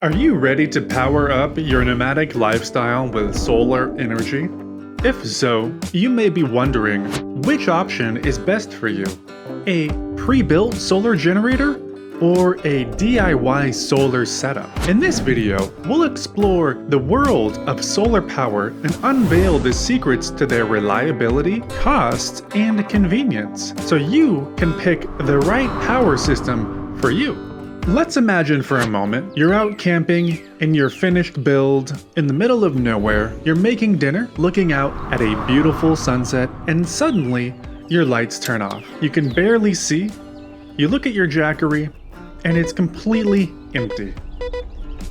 Are you ready to power up your nomadic lifestyle with solar energy? If so, you may be wondering, which option is best for you? A pre-built solar generator or a DIY solar setup? In this video, we'll explore the world of solar power and unveil the secrets to their reliability, cost, and convenience, so you can pick the right power system for you. Let's imagine for a moment you're out camping in your finished build in the middle of nowhere. You're making dinner, looking out at a beautiful sunset, and suddenly your lights turn off. You can barely see. You look at your Jackery and it's completely empty.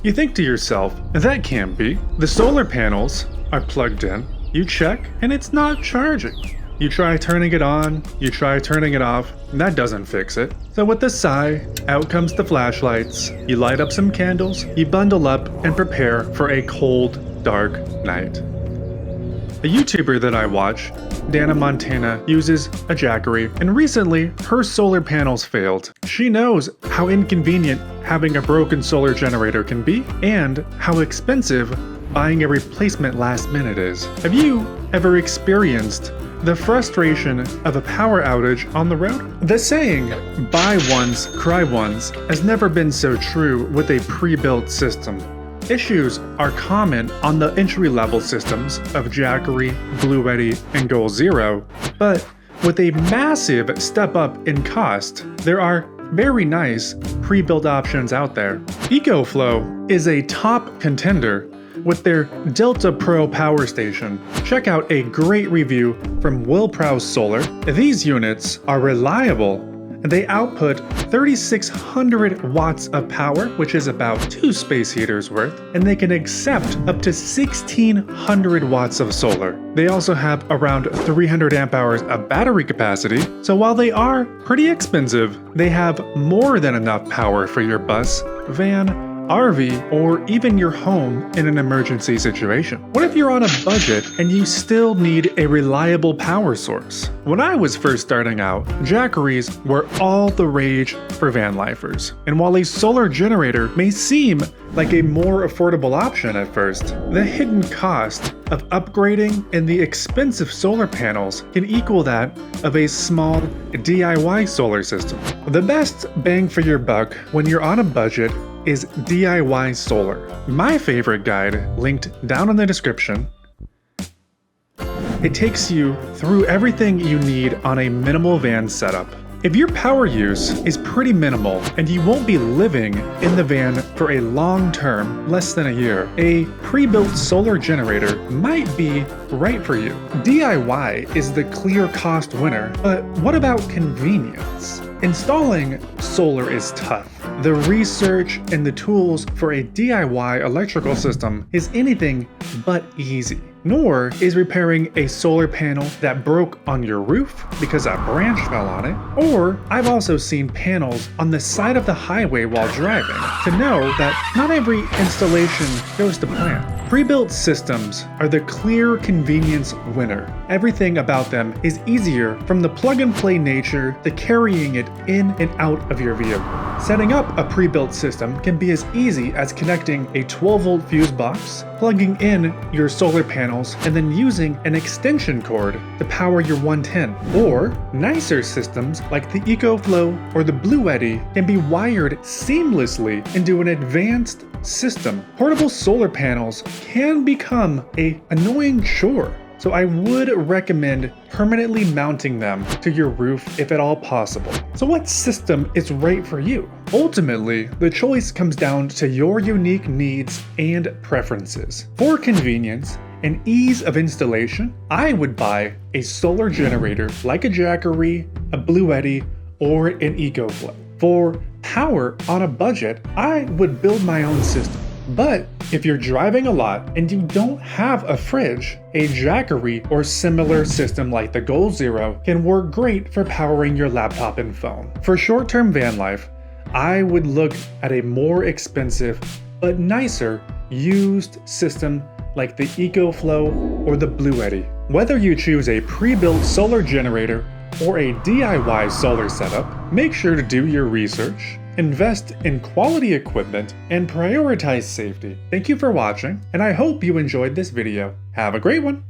You think to yourself, that can't be. The solar panels are plugged in. You check and it's not charging. You try turning it on, you try turning it off, and that doesn't fix it. So with a sigh, out comes the flashlights, you light up some candles, you bundle up and prepare for a cold, dark night. A YouTuber that I watch, Dana Montana, uses a Jackery, and recently her solar panels failed. She knows how inconvenient having a broken solar generator can be, and how expensive buying a replacement last minute is. Have you ever experienced the frustration of a power outage on the road? The saying, buy once, cry once, has never been so true with a pre-built system. Issues are common on the entry-level systems of Jackery, Bluetti, and Goal Zero, but with a massive step up in cost, there are very nice pre-built options out there. EcoFlow is a top contender with their Delta Pro power station. Check out a great review from Will Prowse Solar. These units are reliable and they output 3,600 watts of power, which is about 2 space heaters worth, and they can accept up to 1,600 watts of solar. They also have around 300 amp hours of battery capacity, so while they are pretty expensive, they have more than enough power for your bus, van, RV, or even your home in an emergency situation. What if you're on a budget and you still need a reliable power source? When I was first starting out, Jackeries were all the rage for van lifers. And while a solar generator may seem like a more affordable option at first, the hidden cost of upgrading and the expensive solar panels can equal that of a small DIY solar system. The best bang for your buck when you're on a budget is DIY solar. My favorite guide, linked down in the description. It takes you through everything you need on a minimal van setup. If your power use is pretty minimal and you won't be living in the van for a long term, less than a year, a pre-built solar generator might be right for you. DIY is the clear cost winner, but what about convenience? Installing solar is tough. The research and the tools for a DIY electrical system is anything but easy. Nor is repairing a solar panel that broke on your roof because a branch fell on it. Or I've also seen panels on the side of the highway while driving to know that not every installation goes to plan. Pre-built systems are the clear convenience winner. Everything about them is easier, from the plug-and-play nature to carrying it in and out of your vehicle. Setting up a pre-built system can be as easy as connecting a 12-volt fuse box, plugging in your solar panels, and then using an extension cord to power your 110. Or nicer systems like the EcoFlow or the Bluetti can be wired seamlessly into an advanced system. Portable solar panels can become an annoying chore, so I would recommend permanently mounting them to your roof if at all possible. So what system is right for you? Ultimately, the choice comes down to your unique needs and preferences. For convenience and ease of installation, I would buy a solar generator like a Jackery, a Bluetti, or an EcoFlow. For power on a budget, I would build my own system. But if you're driving a lot and you don't have a fridge, a Jackery or similar system like the Goal Zero can work great for powering your laptop and phone. For short-term van life, I would look at a more expensive but nicer used system like the EcoFlow or the Bluetti. Whether you choose a pre-built solar generator or a DIY solar setup, make sure to do your research invest in quality equipment, and prioritize safety. Thank you for watching, and I hope you enjoyed this video. Have a great one!